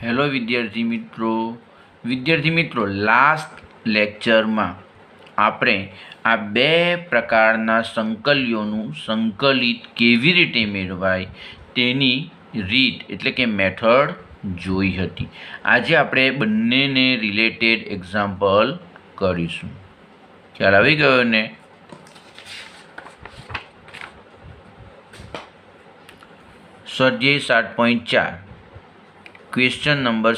Hello વિદ્યાર્થી મિત્રો last લેક્ચરમાં આપણે આ બે પ્રકારના સંકલ્યોનું સંકલિત કેવી રીતે મેળવાય તેની રીત એટલે કે મેથડ જોઈ હતી. આજે આપણે બંનેને રિલેટેડ એક્ઝામ્પલ કરીશું. ખ્યાલ આવી ગયો ને? સ્વાધ્યાય 7.4 ક્વેશ્ચન નંબર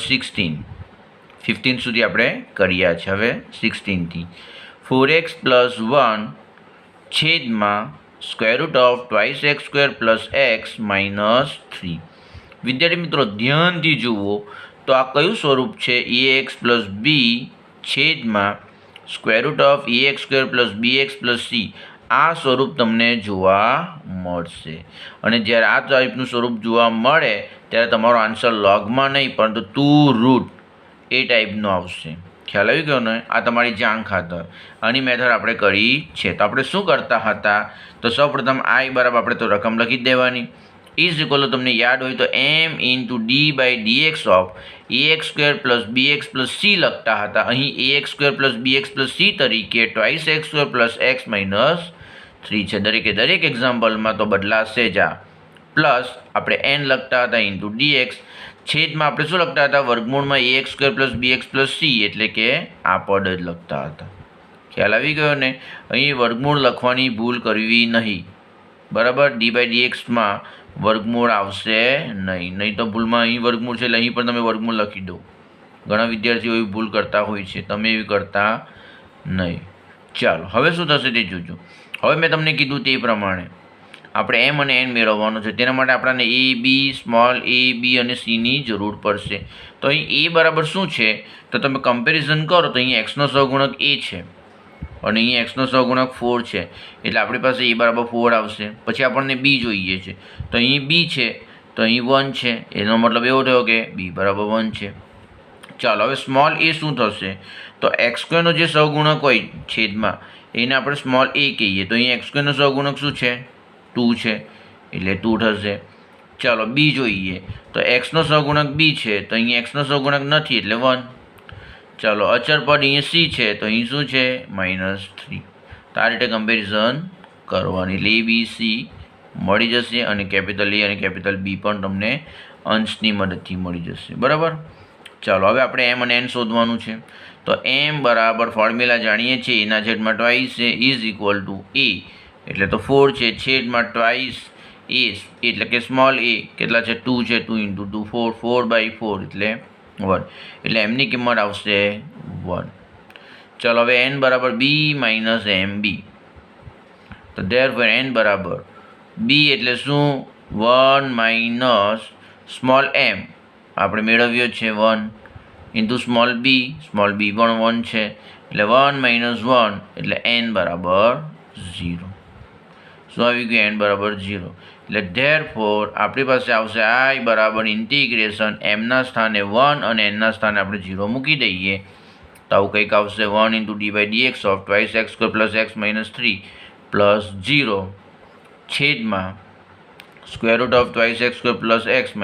15 સુધી આપણે કર્યા છે. હવે 16થી 4x + 1 છેદમાં √2x² + x - 3. વિદ્યાર્થી મિત્રો ધ્યાનથી જુઓ તો આ કયું સ્વરૂપ છે? ax + b છેદમાં √ax² + bx + c. આ સ્વરૂપ તમને જોવા મળશે. અને જ્યારે આ ટાઈપનું સ્વરૂપ જોવા મળે ત્યારે તમારો આન્સર લોગમાં નહીં પરંતુ √2 એ ટાઈપનો આવશે. ખ્યાલ આવી ગયો ને? આ તમારી જાણ ખાતર આની મેથડ આપણે કરી છે. તો આપણે શું કરતા હતા? તો સૌપ્રથમ i બરાબર આપણે તો રકમ લખી જ દેવાની. ઇઝ ઇક્વલ તમને યાદ હોય તો m × d/dx of ax² + bx + c લખતા હતા. અહીં ax² + bx + c તરીકે 2x² + x - 3 છે. દરેક એક્ઝામ્પલમાં તો બદલાશે જ. આ પ્લસ આપણે n લખતા હતા × dx છેદમાં આપણે શું લખતા હતા? વર્ગમૂળમાં ax² + bx + c એટલે કે આ પદ જ લખતા હતા. ખ્યાલ આવી ગયો ને? અહીં વર્ગમૂળ લખવાની ભૂલ કરવી નહીં. બરાબર? d/dxમાં વર્ગમૂળ આવશે નહીં તો ભૂલમાં અહીં વર્ગમૂળ છે એટલે અહીં પણ તમે વર્ગમૂળ લખી દો. ઘણા વિદ્યાર્થીઓ એવી ભૂલ કરતા હોય છે, તમે એવી કરતા નહીં. ચાલો હવે શું થશે તે જોજો. હવે મેં તમને કીધું તે પ્રમાણે આપણે m અને n મેળવવાનું છે. તેના માટે આપણને a b small a b અને c ની જરૂર પડશે. તો અહીં a બરાબર શું છે? તો તમે કમ્પેરિઝન કરો તો અહીં x નો સહગુણક a છે અને અહીં x નો સહગુણક 4 છે એટલે આપણી પાસે a બરાબર 4 આવશે. પછી આપણને b જોઈએ છે તો અહીં b છે તો અહીં 1 છે. એનો મતલબ એવો થયો કે b બરાબર 1 છે. ચાલો હવે સ્મોલ a શું થશે? તો x² નો જે સહગુણક હોય છેદમાં એને આપણે સ્મોલ a કહીએ. તો અહીં x² નો સહગુણક શું છે? 2 છે એટલે 2 થશે. ચાલો b જોઈએ તો x નો સહગુણક b છે તો અહીં x નો સહગુણક નથી એટલે 1. ચાલો અચળ પદ અહીંયા c છે તો અહીં શું છે? -3. તો આ રીતે કમ્પેરિઝન કરવાની એટલે a b c મળી જશે અને કેપિટલ A અને કેપિટલ B પણ તમને અંશની મદદથી મળી જશે. બરાબર? ચાલો હવે આપણે m અને n શોધવાનું છે. તો m બરાબર ફોર્મ્યુલા જાણીએ છીએ એના છેદમાં ટ્વાઇસ છે ઇઝ ઇક્વલ ટુ a એટલે તો 4 છે છેદમાં ટ્વાઇસ a એટલે કે સ્મોલ a કેટલા છે? 2 છે. 2 × 2 4 4/4 એટલે 1 એટલે એમની કિંમત આવશે 1. ચાલો હવે n બરાબર b - mb. તો therefore n બરાબર b એટલે શું? 1 - સ્મોલ m આપણે મેળવ્યો છે 1 × સ્મોલ b પણ 1 છે એટલે 1 - 1 એટલે n બરાબર 0. શું આવી ગયું? n બરાબર 0 એટલે therefore આપણી પાસે આવશે i બરાબર ઇન્ટિગ્રેશન m ના સ્થાને 1 અને n ના સ્થાને આપણે 0 મૂકી દઈએ તો આવું કંઈક આવશે 1 × d/dx ઓફ 2x² + x - 3 + 0 છેદમાં √2x² + x -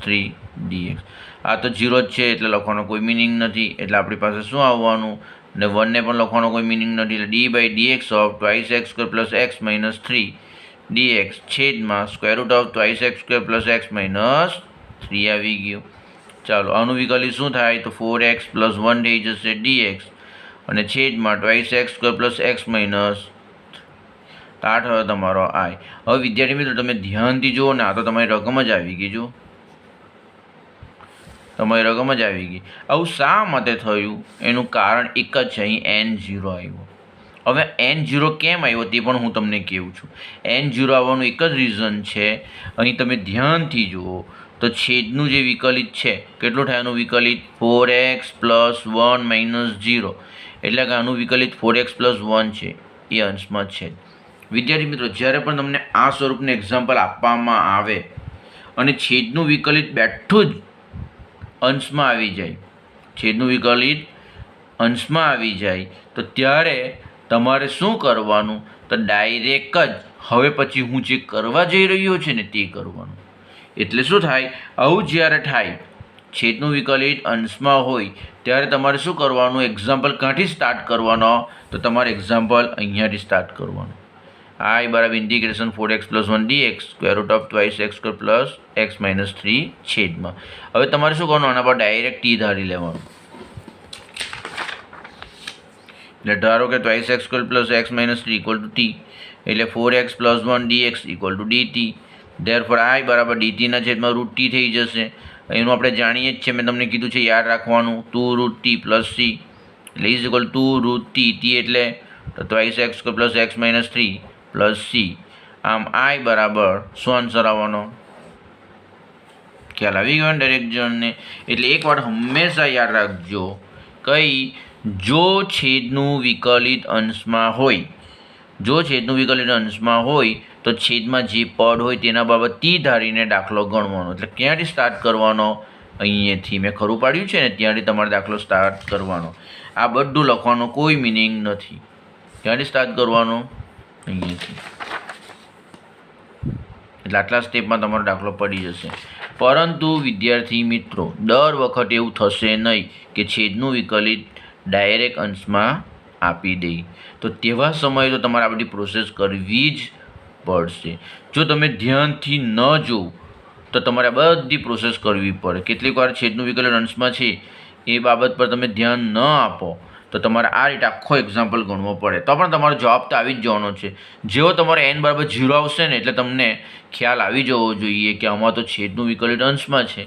3 dx. આ તો 0 જ છે એટલે લખવાનો કોઈ મિનિંગ નથી એટલે આપણી પાસે શું આવવાનું? ને 1 ને પણ લખવાનો કોઈ મિનિંગ નથી એટલે d/dx of 2x² + x - 3 dx છેદમાં √2x² + x - 3 આવી ગયું. ચાલો આનું વિકલિત શું થાય? તો 4x + 1 થઈ જશે dx અને છેદમાં 2x² + x - 8 હવે તમારો i. હવે વિદ્યાર્થી મિત્રો તમે ધ્યાનથી જુઓ ને, આ તો તમારી રકમ જ આવી ગઈ. જો તમારી રકમ જ આવી ગઈ. આવું શા માટે થયું? એનું કારણ એક જ છે, અહીં n0 આવ્યો. હવે n0 કેમ આવ્યો તે પણ હું તમને કહું છું. n0 આવવાનું એક જ રીઝન છે. અહીં તમે ધ્યાનથી જુઓ તો છેદનું જે વિકલિત છે કેટલું થાય? આનું વિકલિત 4x + 1 - 0 એટલે કે આનું વિકલિત 4x + 1 છે એ અંશમાં છે. વિદ્યાર્થી મિત્રો જ્યારે પણ તમને આ સ્વરૂપનું એક્ઝામ્પલ આપવામાં આવે અને છેદનું વિકલિત બેઠું જ અંશમાં આવી જાય, છેદનું વિકલિત અંશમાં આવી જાય તો ત્યારે તમારે શું કરવાનું? તો ડાયરેક્ટ જ હવે પછી હું જે કરવા જઈ રહ્યો છે ને તે કરવાનું. એટલે શું થાય? આવું જ્યારે થાય છેદનું વિકલિત અંશમાં હોય ત્યારે તમારે શું કરવાનું? એક્ઝામ્પલ ક્યાંથી સ્ટાર્ટ કરવાનો? તો તમારે એક્ઝામ્પલ અહીંયાથી સ્ટાર્ટ કરવાનું. I બરાબર integration 4x + 1 dx square root of 2x² plus x - 3 છેદમાં. હવે તમારે શું કરવાનું? આના પર ડાયરેક્ટ ટી ધારી લેવાનું. એટલે ધારો કે 2x² પ્લસ x - 3 = t, એટલે 4x + 1 dx = dt. Therefore I બરાબર dt ના છેદમાં √t થઈ જશે. એનું આપણે જાણીએ જ છે, મેં તમને કીધું છે યાદ રાખવાનું, 2√t + c એટલે ઇઝ ઇક્વલ 2√t. t એટલે 2x² plus x - 3 plus c. આમ I બરાબર શું આન્સર આવવાનો? ખ્યાલ આવી ગયો ને દરેક જણને? એટલે એક વાત હંમેશા યાદ રાખજો, કઈ? જો છેદનું વિકલિત અંશમાં હોય, જો છેદનું વિકલિત અંશમાં હોય તો છેદમાં જે પદ હોય તેના બાબત ટી ધારીને દાખલો ગણવાનો. એટલે ક્યાંથી સ્ટાર્ટ કરવાનો? અહીંયાથી મેં ખરું પાડ્યું છે ને, ત્યાંથી તમારે દાખલો સ્ટાર્ટ કરવાનો. આ બધું લખવાનો કોઈ મિનિંગ નથી. ક્યાંથી સ્ટાર્ટ કરવાનો? અહીંયાથી. એટલે આટલા સ્ટેપમાં તમારો દાખલો પડી જશે. પરંતુ વિદ્યાર્થી મિત્રો, દર વખતે એવું થશે નહીં કે છેદનું વિકલિત ડાયરેક્ટ અંશમાં આપી દે. તો તેવા સમયે તો તમારે આ બધી પ્રોસેસ કરવી જ પડશે. જો તમે ધ્યાનથી ન જોવો તો તમારે આ બધી પ્રોસેસ કરવી પડે. કેટલીક વાર છેદનું વિકલિત અંશમાં છે એ બાબત પર તમે ધ્યાન ન આપો તો તમારે આ રીતે આખો એક્ઝામ્પલ ગણવો પડે. તો પણ તમારો જવાબ તો આવી જ જવાનો છે. જેવો તમારે n બરાબર 0 આવશે ને એટલે તમને ખ્યાલ આવી જવો જોઈએ કે આમાં તો છેદનું વિકલિત અંશમાં છે.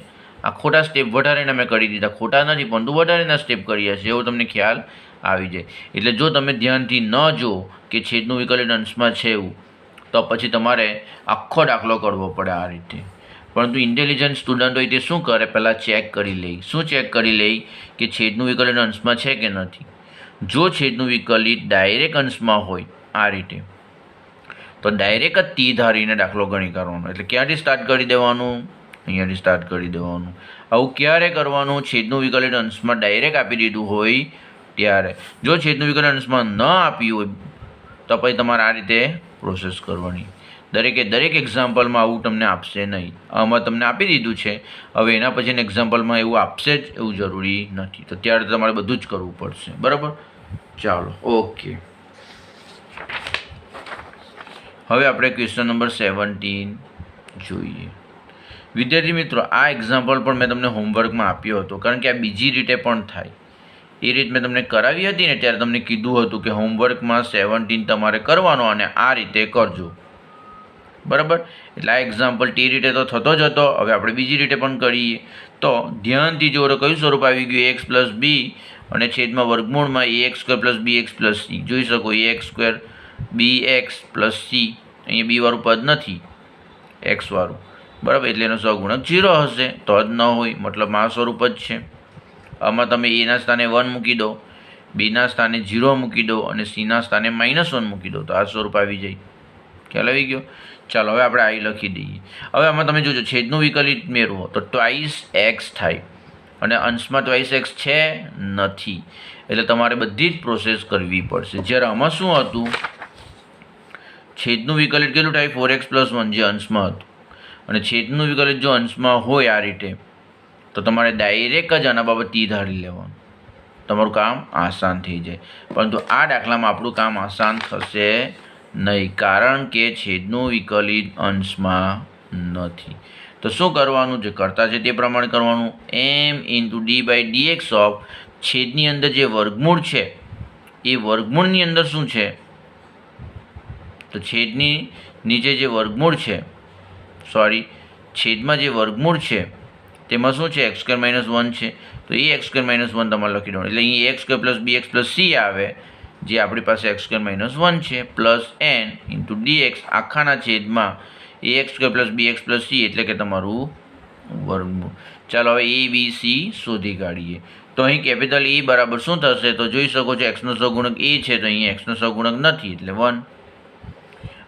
આ ખોટા સ્ટેપ વધારેના મેં કરી દીધા, ખોટા નથી પરંતુ વધારેના સ્ટેપ કર્યા છે, એવો તમને ખ્યાલ આવી જાય. એટલે જો તમે ધ્યાનથી ન જો કે છેદનું વિકલિત અંશમાં છે એવું, તો પછી તમારે આખો દાખલો કરવો પડે આ રીતે. પરંતુ ઇન્ટેલિજન્ટ સ્ટુડન્ટ હોય તે શું કરે? પહેલાં ચેક કરી લે. શું ચેક કરી લે? કે છેદનું વિકલિત અંશમાં છે કે નથી. જો છેદનું વિકલિત ડાયરેક્ટ અંશમાં હોય આ રીતે, તો ડાયરેક્ટ જ ટી ધારીને દાખલો ગણી કરવાનો. એટલે ક્યાંથી સ્ટાર્ટ કરી દેવાનું? અહીંયાથી સ્ટાર્ટ કરી દેવાનું. આવું ક્યારે કરવાનું? છેદનું વિકલિત અંશમાં ડાયરેક્ટ આપી દીધું હોય ત્યારે. જો છેદનું વિકલિત અંશમાં ન આપ્યું હોય તો પછી તમારે આ રીતે પ્રોસેસ કરવાની. દરેક એક્ઝામ્પલમાં આવું તમને આપશે નહીં. આમાં તમને આપી દીધું છે, હવે એના પછીના એક્ઝામ્પલમાં એવું આપશે જ એવું જરૂરી નથી. તો ત્યારે તમારે બધું જ કરવું પડશે. બરાબર? ચાલો, ઓકે. હવે આપણે ક્વેશ્ચન નંબર 17 જોઈએ. વિદ્યાર્થી મિત્રો, આ એક્ઝામ્પલ પણ મેં તમને હોમવર્કમાં આપ્યો હતો, કારણ કે આ બીજી રીતે પણ થાય. એ રીત મેં તમને કરાવી હતી ને ત્યારે તમને કીધું હતું કે હોમવર્કમાં 17 તમારે કરવાનો અને આ રીતે કરજો. બરાબર? એટલે આ એક્ઝામ્પલ તે રીતે તો થતો જ હતો, હવે આપણે બીજી રીતે પણ કરીએ. તો ધ્યાનથી જો કયું સ્વરૂપ આવી ગયું? x + b અને છેદમાં વર્ગમૂળમાં ax² + bx + c. જોઈ શકો ax² bx + c. અહીંયા b વાળું પદ નથી, x વાળું. બરાબર? એટલે એનો સહગુણક 0 હશે, તો જ ન હોય, મતલબ આ સ્વરૂપ જ છે. આમાં તમે એના સ્થાને 1 મૂકી દો, બીના સ્થાને 0 મૂકી દો અને સીના સ્થાને -1 મૂકી દો, તો આ સ્વરૂપ આવી જાય. ખ્યાલ આવી ગયો? ચાલો, હવે આપણે આ લખી દઈએ. હવે આમાં તમે જોજો, છેદનું વિકલિત મેળવો તો 2x થાય અને અંશમાં 2x છે નથી, એટલે તમારે બધી જ પ્રોસેસ કરવી પડશે. જ્યારે આમાં શું હતું? છેદનું વિકલિત કેટલું થાય? 4x + 1 જે અંશમાં હતું. અને છેદનું વિકલિત જો અંશમાં હોય આ રીતે, તો તમારે ડાયરેક્ટ જ આના બાબત ટી ધારી લેવાનું. તમારું કામ આસાન થઈ જાય. પરંતુ આ દાખલામાં આપણું કામ આસાન થશે નહીં, કારણ કે છેદનું વિકલિત અંશમાં નથી. તો શું કરવાનું? જે કરતા છે તે પ્રમાણે કરવાનું. m × d/dx ઓફ છેદની અંદર જે વર્ગમૂળ છે એ વર્ગમૂળની અંદર શું છે? તો છેદની નીચે જે વર્ગમૂળ છે, છેદમાં જે વર્ગમૂળ છે તેમાં શું છે? x² - 1 છે, તો એ x² - 1 તમારે લખી દેવાનું. એટલે અહીં ax² + bx + c આવે, જે આપણી પાસે x² - 1 છે, પ્લસ n × dx આખાના છેદમાં ax² + bx + c એટલે કે તમારું વર્ગમૂળ. ચાલો હવે a b c શોધી કાઢીએ. તો અહીં કેપિટલ E બરાબર શું થશે? તો જોઈ શકો છો xનો સહગુણક a છે, તો અહીંયા xનો સહગુણક નથી એટલે 1.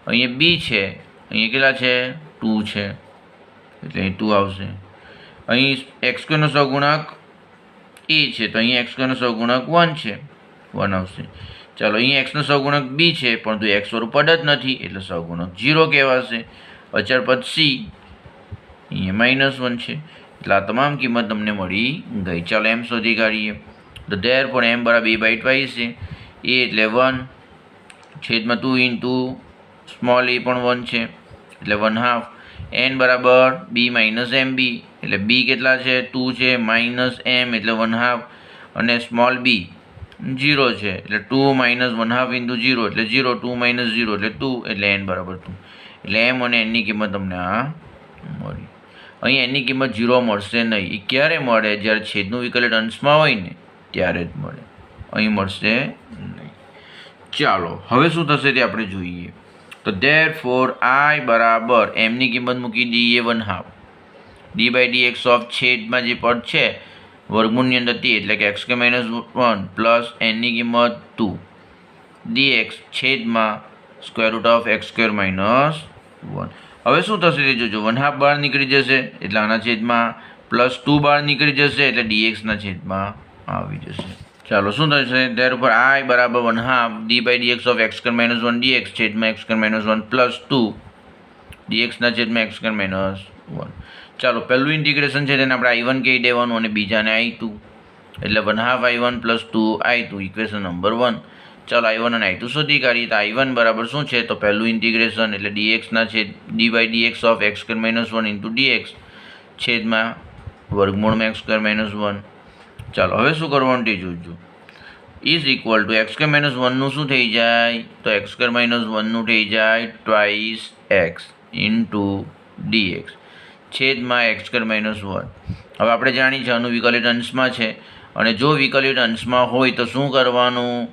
અહીંયા b છે, અહીંયા કેટલા છે? 2 છે, એટલે અહીં 2 આવશે. અહીં x² નો સહગુણક a છે, તો અહીં x² નો સહગુણક 1 છે, 1 આવશે. ચાલો, અહીં x નો સહગુણક b છે, પરંતુ x વાળું પદ જ નથી એટલે સહગુણક 0 કહેવાશે. અચળ પદ c અહીંયા -1 છે, એટલે આ તમામ કિંમત તમને મળી ગઈ. ચાલો એમ શોધી કાઢીએ. તો ધેરફોર એમ બરાબર a બાય ટ્વાઇસ છે. a એટલે 1 છેદમાં 2 ઇન્ટુ સ્મોલ a પણ 1 છે એટલે 1/2. n બરાબર b માઇનસ એમ બી એટલે b કેટલા છે 2 છે માઇનસ m એટલે 1/2 અને સ્મોલ b 0 છે એટલે 2 માઇનસ 1/2 ઇન્ટુ 0 એટલે 0 2 માઇનસ 0 એટલે 2 એટલે n બરાબર 2 એટલે m અને n ની કિંમત તમને આ મળી. અહીં n ની કિંમત 0 મળશે નહીં. એ ક્યારે મળે? જ્યારે છેદનું વિકલિત અંશમાં હોય ને ત્યારે જ મળે. અહીં મળશે નહીં. ચાલો હવે શું થશે તે આપણે જોઈએ. તો ધેરફોર I બરાબર m ની કિંમત મૂકી દઈએ 1/2 d બાય dx ઓફ છેદમાં જે પદ છે વર્ગમૂળની અંદર તે એટલે કે x² - 1 પ્લસ n ની કિંમત 2 dx છેદમાં સ્ક્વેર રૂટ ઓફ x² - 1. હવે શું થશે તે જોજો. 1/2 બહાર નીકળી જશે એટલે આના છેદમાં પ્લસ 2 બહાર નીકળી જશે એટલે dx ના છેદમાં આવી જશે. ચાલો શું થશે? ધેરફોર I બરાબર 1/2 d by dx of x² - 1 dx છેદમાં x² - 1 પ્લસ 2 dx ના છેદમાં x² - 1. ચાલો પહેલું ઇન્ટિગ્રેશન છે તેને આપણે I1 કહી દેવાનું અને બીજાને I2 એટલે 1/2 I1 plus 2 I2 equation number 1. ચાલો I1 અને I2 શોધી કાઢીએ. તો I1 બરાબર શું છે? તો પહેલું ઇન્ટિગ્રેશન એટલે dx ના છેદ d by dx of x² - 1 into dx છેદમાં વર્ગમૂળમાં x² - 1. ચાલો હવે શું કરવાનું તે જોજો. ઇઝ ઇક્વલ ટુ x² - 1નું શું થઈ જાય? તો x² - 1નું થઈ જાય ટ્વાઇસ x ઇન્ટુ dx છેદમાં x² - 1. હવે આપણે જાણીએ છીએ આનું વિકલિત અંશમાં છે અને જો વિકલિત અંશમાં હોય તો શું કરવાનું?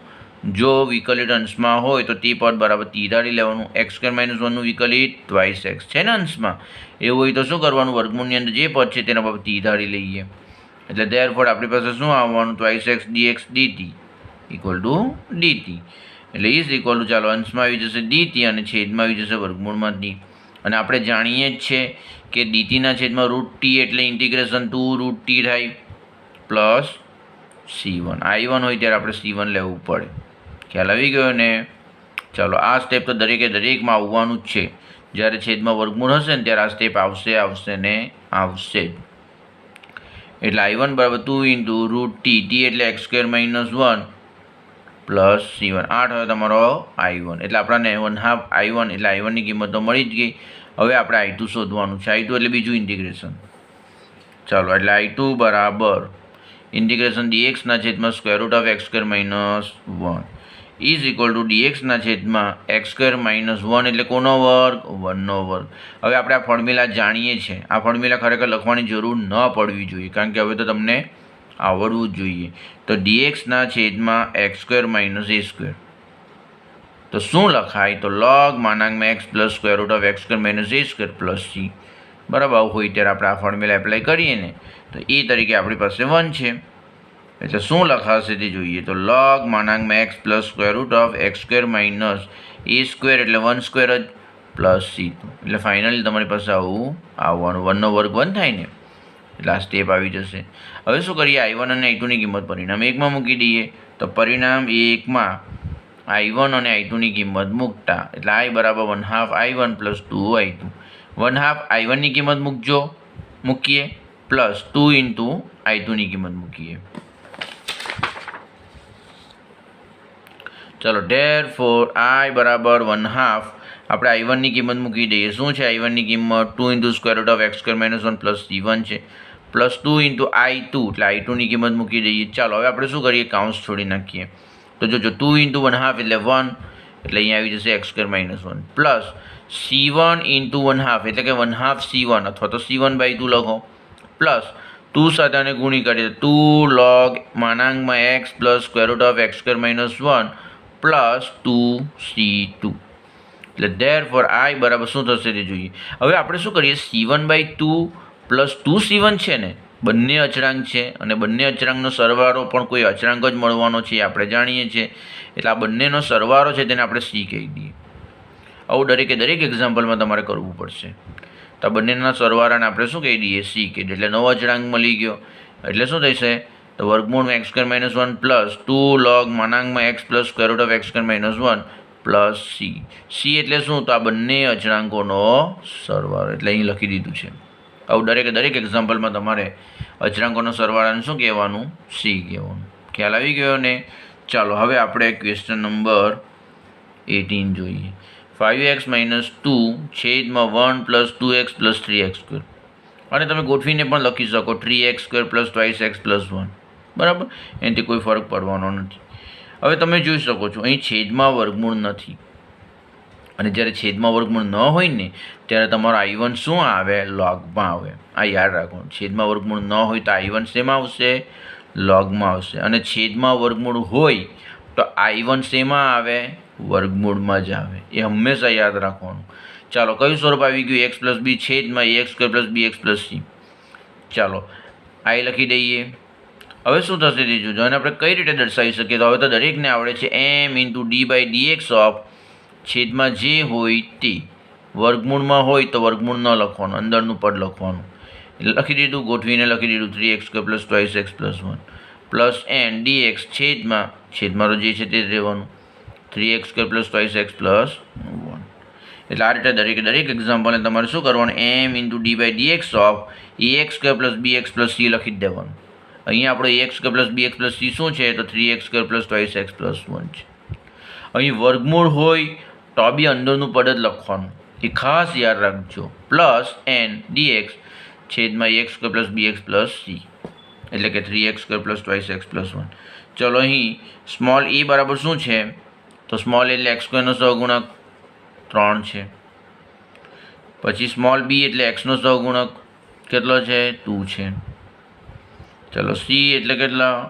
જો વિકલિત અંશમાં હોય તો તે પદ બરાબર તી ધારી લેવાનું. x² - 1નું વિકલિત ટ્વાઇસ x છે ને અંશમાં, એવું હોય તો શું કરવાનું? વર્ગમૂળની અંદર જે પદ છે તેના બરાબર તી ધારી લઈએ. એટલે ધેરફોર આપણી પાસે શું આવવાનું? Twice x dx dt equal to dt એટલે ઇઝ ઇક્વલ ટુ ચાલો અંશમાં આવી જશે dt અને છેદમાં આવી જશે વર્ગમૂળમાં t. અને આપણે જાણીએ જ છે કે dtના છેદમાં √t એટલે ઇન્ટિગ્રેશન 2√t થાય પ્લસ c1. I1 હોય ત્યારે આપણે c1 લેવું પડે. ખ્યાલ આવી ગયો ને? ચાલો આ સ્ટેપ તો દરેકમાં આવવાનું જ છે. જ્યારે છેદમાં વર્ગમૂળ હશે ને ત્યારે આ સ્ટેપ આવશે ને આવશે જ. એટલે I1 બરાબર 2 ઇન્ટુ √t t એટલે x² - 1 પ્લસ c1. 8 હવે તમારો I1 એટલે આપણને 1/2 I1 એટલે I1 ની કિંમત તો મળી જ ગઈ. હવે આપણે I2 શોધવાનું છે. I2 એટલે બીજું ઇન્ટિગ્રેશન. ચાલો એટલે I2 બરાબર ઇન્ટિગ્રેશન dx ના છેદમાં square root of x² - 1 is equal to dx ના છેદમાં x² - 1 એટલે કોનો વર્ગ? 1નો વર્ગ. હવે આપણે આ ફોર્મ્યુલા જાણીએ છીએ. આ ફોર્મ્યુલા ખરેખર લખવાની જરૂર ન પડવી જોઈએ કારણ કે હવે તો તમને આવડવું જ જોઈએ. તો dx ના છેદમાં x² - a². તો શું લખાય? તો log x plus square root of x² - a² plus c. બરાબર આવું હોય ત્યારે આપણે આ ફોર્મ્યુલા એપ્લાય કરીએ ને તો એ તરીકે આપણી પાસે 1 છે. એટલે શું લખાશે તે જોઈએ. તો log x plus square root of x² - a² એટલે 1² જ પ્લસ c2 એટલે ફાઇનલી તમારી પાસે આવું આવવાનું. 1નો વર્ગ 1 થાય ને એટલે આ સ્ટેપ આવી જશે. હવે શું કરીએ? I1 અને I2 ની કિંમત પરિણામ 1માં મૂકી દઈએ. તો પરિણામ 1માં I1 અને I2 ની કિંમત મૂકતા એટલે I બરાબર 1/2 I1 પ્લસ 2 I2. 1/2 I1 ની કિંમત મૂકીએ પ્લસ 2 ઇન્ટુ I2 ની કિંમત મૂકીએ. ચાલો ધેરફોર I બરાબર 1/2 આપણે I1 ની કિંમત મૂકી દઈએ. શું છે I1 ની કિંમત? 2 into square root of x² - 1 plus c1 છે પ્લસ 2 ઇન્ટુ I2 એટલે I2 ની કિંમત મૂકી દઈએ. ચાલો હવે આપણે શું કરીએ? કાઉન્સ છોડી નાખીએ. તો જોજો 2 ઇન્ટુ 1/2 એટલે 1 એટલે અહીંયા આવી જશે x² - 1 પ્લસ c1 ઇન્ટુ 1/2 એટલે કે 1/2 c1 અથવા તો c1 બાય 2 લખો પ્લસ 2 સાથે આને ગુણી કરીએ 2 log x plus square root of x² - 1 plus 2c2 એટલે ધેરફોર I બરાબર શું થશે તે જોઈએ. હવે આપણે શું કરીએ? c1 બાય 2 પ્લસ 2c1 છે ને બંને અચળાંક છે અને બંને અચળાંકનો સરવાળો પણ કોઈ અચળાંક જ મળવાનો છે આપણે જાણીએ છીએ. એટલે આ બંનેનો સરવાળો છે તેને આપણે c કહી દઈએ. આવું દરેક એક્ઝામ્પલમાં તમારે કરવું પડશે. તો આ બંનેના સરવાળાને આપણે શું કહી દઈએ? c કહી દઈએ. એટલે નવો અચળાંક મળી ગયો. એટલે શું થશે? તો વર્ગમૂળમાં x² - 1 plus 2 log x plus square root of x² - 1 plus c. c એટલે શું? તો આ બંને અચળાંકોનો સરવાળો એટલે અહીં લખી દીધું છે. આવું દરેક એક્ઝામ્પલમાં તમારે અચળાંકોનો સરવાળાને શું કહેવાનું? સી કહેવાનું. ખ્યાલ આવી ગયો ને? ચાલો હવે આપણે ક્વેશ્ચન નંબર 18 જોઈએ. 5x - 2 છેદમાં 1 + 2x + 3x². અને તમે ગોઠવીને પણ લખી શકો 3x² + 2x + 1. બરાબર, એનાથી કોઈ ફરક પડવાનો નથી. હવે તમે જોઈ શકો છો અહીં છેદમાં વર્ગમૂળ નથી, અને જ્યારે છેદમાં વર્ગમૂળ ન હોય ને ત્યારે તમારો I1 શું આવે? લોગમાં આવે. આ યાદ રાખવાનું. છેદમાં વર્ગમૂળ ન હોય તો I1 શેમાં આવશે? લોગમાં આવશે. અને છેદમાં વર્ગમૂળ હોય તો I1 શેમાં આવે? વર્ગમૂળમાં જ આવે. એ હંમેશા યાદ રાખવાનું. ચાલો, કયું સ્વરૂપ આવી ગયું? x + b છેદમાં ax² + bx + c. ચાલો, આ લખી દઈએ. હવે શું થશે તે જોજો. અને આપણે કઈ રીતે દર્શાવી શકીએ? તો હવે તો દરેકને આવડે છે. m × d/dx ઓફ છેદમાં જે હોય તે. વર્ગમૂળમાં હોય તો વર્ગમૂળ ન લખવાનું, અંદરનું પદ લખવાનું. એટલે લખી દીધું, ગોઠવીને લખી દીધું 3x² + 2x + 1 + n dx છેદમાં તો જે છે તે જ રહેવાનું 3x² + 2x + 1. એટલે આ રીતે દરેક એક્ઝામ્પલને તમારે શું કરવાનું? m × d/dx of ax² + bx + c લખી જ દેવાનું. અહીંયા આપણો ax² + bx + c શું છે? તો 3x² + 2x + 1 છે. અહીં વર્ગમૂળ હોય તો બી અંદરનું પદ જ લખવાનું, એ ખાસ યાદ રાખજો. +n dx છેદમાં ax² + bx + c, એટલે કે 3x² + 2x + 1. ચલો, અહીં સ્મોલ a બરાબર શું છે? તો સ્મોલ એટલે x² નો સહગુણક 3 છે. પછી સ્મોલ b એટલે x નો સહગુણક કેટલો છે? 2 છે. ચલો, c એટલે કેટલા?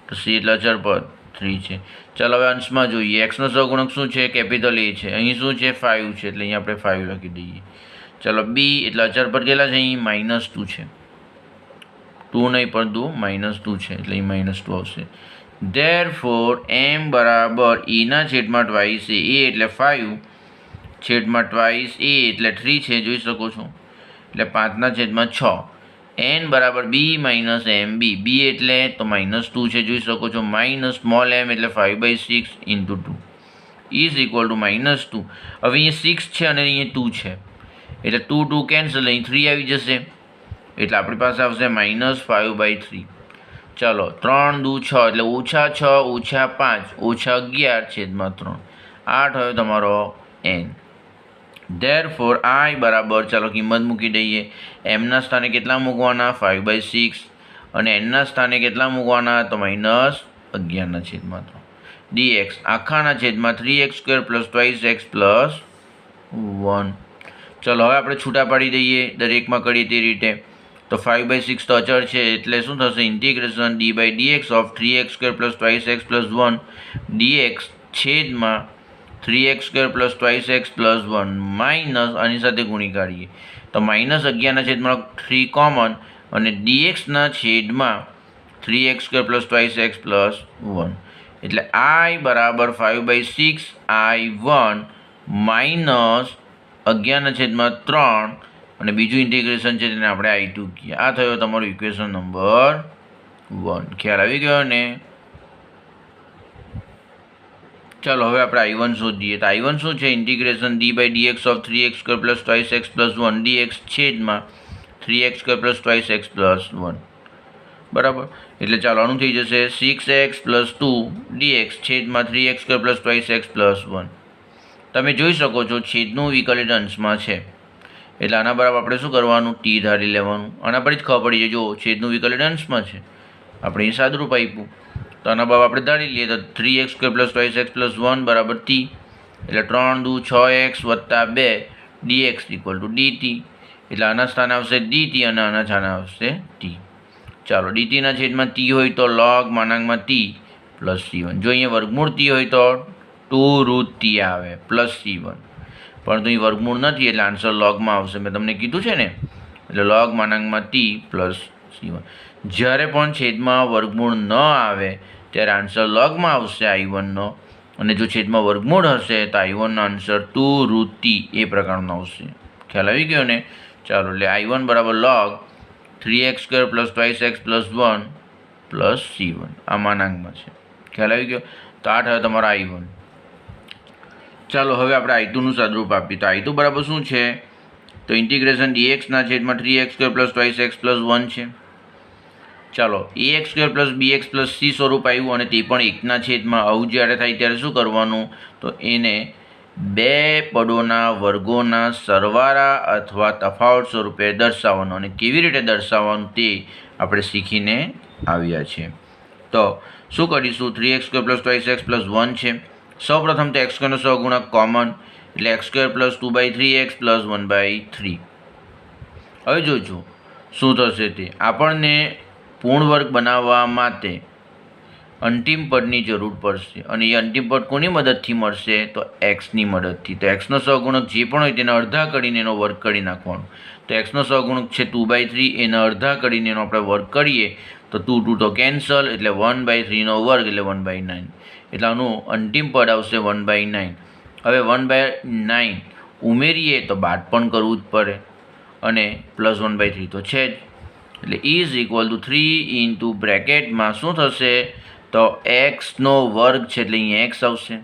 તો c એટલે અચળ પદ 3 છે. ચાલો હવે અંશમાં જોઈએ. x નો સહગુણક શું છે? કેપિટલ A છે. અહીં શું છે? 5 છે, એટલે અહીં આપણે 5 લખી દઈએ. ચાલો, b એટલે અચળ પદ કેટલા છે? અહીં -2 છે. 2 નહીં પરંતુ -2 છે, એટલે અહીં -2 આવશે. Therefore m બરાબર e/2 a એટલે 5 છેદમાં 2 a એટલે 3 છે, જોઈ શકો છો. એટલે 5/6. n બરાબર b - mb, b એટલે તો -2 છે, જોઈ શકો છો. સ્મોલ m એટલે 5/6 × 2 ઇઝ ઇક્વલ ટુ -2. હવે અહીંયા 6 છે અને અહીંયા 2 છે, એટલે 2 2 કેન્સલ, અહીં 3 આવી જશે, એટલે આપણી પાસે આવશે -5/3. ચાલો, 3 દુ 6 એટલે -6 -5 -11 છેદમાં 3. 8 હોય તમારો n. Therefore I બરાબર, ચાલો કિંમત મૂકી દઈએ. mના સ્થાને કેટલા મૂકવાના? 5/6. અને nના સ્થાને કેટલા મૂકવાના? તો -11 છેદમાં 3 dx આખાના છેદમાં 3x² + 2x + 1. ચલો, હવે આપણે છૂટા પાડી દઈએ, દરેકમાં કરીએ તે રીતે. તો 5/6 તો અચળ છે, એટલે શું થશે? Integration d/dx of 3x² + 2x + 1 dx છેદમાં 3x² + 2x + 1 માઇનસ આની સાથે ગુણી કાઢીએ તો -11 છેદમાં 3 કોમન, અને dxના છેદમાં 3x² + 2x + 1. એટલે I બરાબર 5/6 I1 માઇનસ 11 છેદમાં 3, અને બીજું ઇન્ટિગ્રેશન છે તેને આપણે I2 કહીએ. આ થયો તમારો ઇક્વેશન નંબર 1. ખ્યાલ આવી ગયો ને? ચાલો, હવે આપણે I1 શોધીએ. તો I1 શું છે? Integration d/dx of 3x² + 2x + 1 dx છેદમાં 3x² + 2x + 1. બરાબર, એટલે ચાલો આનું થઈ જશે 6x + 2 dx છેદમાં 3x² + 2x + 1. તમે જોઈ શકો છો છેદનું વિકલિત અંશમાં છે, એટલે આના બરાબર આપણે શું કરવાનું? t ધારી લેવાનું. આના પર જ ખબર પડી જાય. જો છેદનું વિકલિત અંશમાં છે, આપણે અહીં સાદુરૂપ આપ્યું, તો આના બરાબર આપણે ધારી લઈએ તો 3x² + 2x + 1 બરાબર t, એટલે 3 દુ 6x + 2 dx = dt. એટલે આના સ્થાને આવશે dt અને આના સ્થાને આવશે t. ચાલો, dtના છેદમાં t હોય તો log t + c1. જો અહીંયા વર્ગમૂળ t હોય તો 2√t આવે +c1, પરંતુ અહીં વર્ગમૂળ નથી એટલે આન્સર લોગમાં આવશે. મેં તમને કીધું છે ને, એટલે log t + c1. જ્યારે પણ છેદમાં વર્ગમૂળ ન આવે ત્યારે આન્સર લોગમાં આવશે I1નો, અને જો છેદમાં વર્ગમૂળ હશે તો I1નો આન્સર 2√t એ પ્રકારનો આવશે. ખ્યાલ આવી ગયો ને? ચાલો, એટલે I1 બરાબર log 3x² + 2x + 1 + c1 આ માનાંકમાં છે. ખ્યાલ આવી ગયો? તો 8 હવે તમારો I1. ચાલો, હવે આપણે I2નું સાદુરૂપ આપીએ. તો I2 બરાબર શું છે? તો ઇન્ટિગ્રેશન dxના છેદમાં 3x² પ્લસ 2x પ્લસ 1 છે. ચાલો ax² plus bx plus c સ્વરૂપ આવ્યું અને તે પણ એકના છેદમાં. આવું જ્યારે થાય ત્યારે શું કરવાનું? તો એને બે પદોના વર્ગોના સરવાળા અથવા તફાવત સ્વરૂપે દર્શાવવાનું. અને કેવી રીતે દર્શાવવાનું તે આપણે શીખીને આવ્યા છે. તો શું કરીશું? 3x² પ્લસ 2x પ્લસ 1 છે. સૌપ્રથમ તો x² નો સહગુણક કોમન, એટલે x² પ્લસ 2/3x પ્લસ 1/3. હવે જોજો શું થશે તે. આપણને પૂર્ણ વર્ગ બનાવવા માટે અંતિમ પદની જરૂર પડશે અને એ અંતિમ પદ કોની મદદથી મળશે? તો એક્સની મદદથી. તો એક્સનો સહગુણક જે પણ હોય તેને અડધા કરીને એનો વર્ગ કરી નાખવાનો. તો એક્સનો સહગુણક છે 2/3, એના અડધા કરીને એનો આપણે વર્ગ કરીએ તો 2 2 તો કેન્સલ, એટલે 1/3નો વર્ગ એટલે 1/9. એટલે આનું અંતિમ પદ આવશે 1/9. હવે 1/9 ઉમેરીએ તો બાદ પણ કરવું જ પડે અને પ્લસ 1/3 તો છે જ. એટલે ઇઝ ઇક્વલ ટુ 3 ઇન્ટુ બ્રેકેટમાં શું થશે? તો એક્સનો વર્ગ છે એટલે અહીં એક્સ આવશે,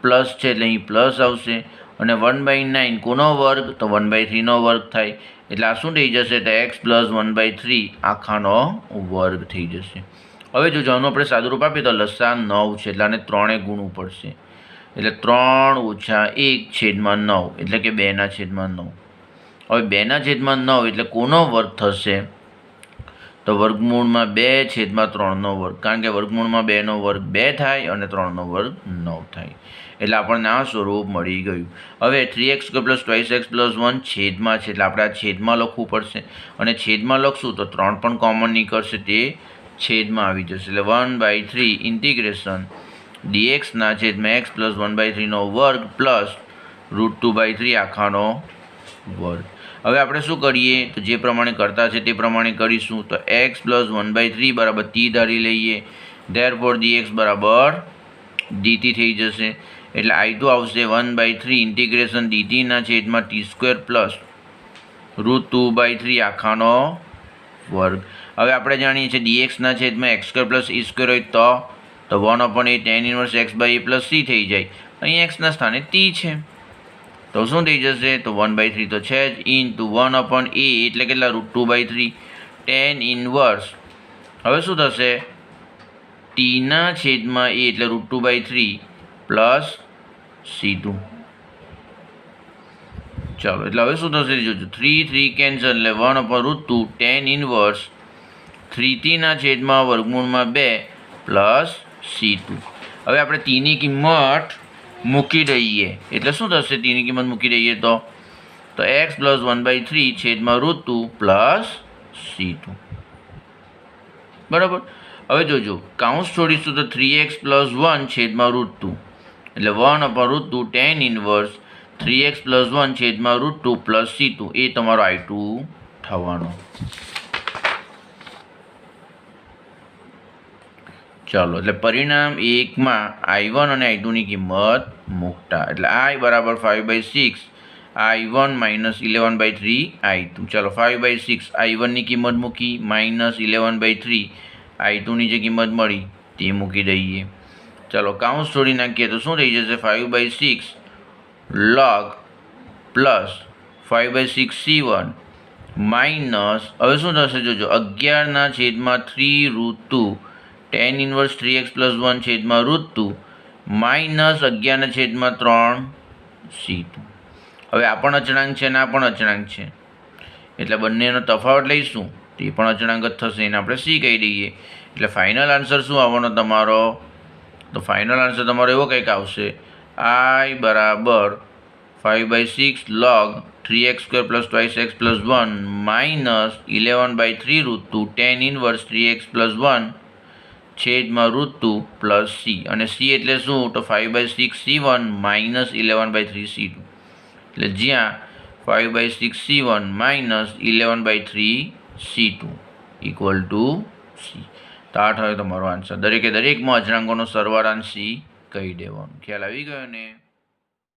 પ્લસ છે એટલે અહીં પ્લસ આવશે, અને 1/9 કોનો વર્ગ? તો 1/3નો વર્ગ થાય. એટલે આ શું થઈ જશે? તો એક્સ પ્લસ 1/3 આખાનો વર્ગ થઈ જશે. હવે જો આનું આપણે સાદુરૂપ આપીએ તો લસા 9 છે એટલે આને 3 ગુણવું પડશે. એટલે 3 ઓછા 1 છેદમાં 9 એટલે કે 2/9. હવે 2/9 એટલે કોનો વર્ગ થશે? તો વર્ગમૂળમાં 2/3નો વર્ગ, કારણ કે વર્ગમૂળમાં 2નો વર્ગ 2 થાય અને 3નો વર્ગ 9 થાય. એટલે આપણને આ સ્વરૂપ મળી ગયું. હવે 3x² પ્લસ 2x પ્લસ 1 છેદમાં છે એટલે આપણે આ છેદમાં લખવું પડશે અને છેદમાં લખશું તો 3 પણ કોમન નીકળશે, તે છેદમાં આવી જશે. એટલે 1/3 ઇન્ટિગ્રેશન dxના છેદમાં x પ્લસ 1/3નો વર્ગ પ્લસ √2/3 આખાનો વર્ગ. હવે આપણે શું કરીએ? તો જે પ્રમાણે કરતા છે તે પ્રમાણે કરીશું. તો x પ્લસ 1/3 બરાબર t ધારી લઈએ. ધેરફોર dx બરાબર dt થઈ જશે. એટલે i2 આવશે 1/3 ઇન્ટિગ્રેશન dtના છેદમાં t² પ્લસ √2/3 આખાનો વર્ગ. હવે આપણે જાણીએ છીએ dxના છેદમાં x² પ્લસ e² હોય તો 1/a tan inverse x/a plus c થઈ જાય. અહીં xના સ્થાને t છે તો શું થઈ જશે? તો 1/3 તો છે જ, ઇન્ટુ 1/a એટલે કેટલા? √2/3 tan ઇન્વર્સ. હવે શું થશે? ટીના છેદમાં a એટલે √2/3 પ્લસ c2. ચાલો એટલે હવે શું થશે? જોજો 3 કેન્સલ એટલે 1/√2 tan ઇન્વર્સ 3t ના છેદમાં વર્ગમૂળમાં 2 પ્લસ c2. હવે આપણે tની કિંમત મૂકી દઈએ એટલે શું થશે? tની કિંમત મૂકી દઈએ તો x પ્લસ 1/3 છેદમાં √2 પ્લસ c2. બરાબર. હવે જોજો કાઉન્સ છોડીશું તો 3x પ્લસ 1 છેદમાં √2 એટલે 1/√2 tan ઇન્વર્સ 3x પ્લસ 1 છેદમાં √2 પ્લસ c2 એ તમારો i2 થવાનો. ચાલો એટલે પરિણામ 1માં i1 અને i2ની કિંમત મૂકતા એટલે i બરાબર 5/6 i1 માઇનસ 11/3 i2. ચાલો 5/6 i1ની કિંમત મૂકી માઇનસ 11/3 i2ની જે કિંમત મળી તે મૂકી દઈએ. ચાલો કાઉન્સ છોડી નાખીએ તો શું થઈ જશે? 5/6 log પ્લસ 5/6 c1 માઇનસ, હવે શું થશે? જોજો 11ના છેદમાં 3√2 tan ઇન્વર્સ 3x પ્લસ 1 છેદમાં √2 માઇનસ 11ના છેદમાં 3 c2. હવે આ પણ અચળાંક છે અને આ પણ અચળાંક છે એટલે બંનેનો તફાવત લઈશું તે પણ અચળાંક જ થશે, એને આપણે c કહી દઈએ. એટલે ફાઇનલ આન્સર શું આવવાનો તમારો? તો ફાઇનલ આન્સર તમારો એવો કંઈક આવશે i બરાબર 5/6 log 3x² plus 2x plus 1 minus 11/3 √2 tan inverse 3x plus 1 છેદમાં √2 પ્લસ c. અને c એટલે શું? તો 5/6 c1 માઇનસ 11/3 c2. એટલે જ્યાં 5/6 c1 minus 11/3 c2 equal to c. તો આ થયો તમારો આન્સર. દરેકમાં અચળાંકોનો સરવાળાંક c કહી દેવાનો. ખ્યાલ આવી ગયો ને?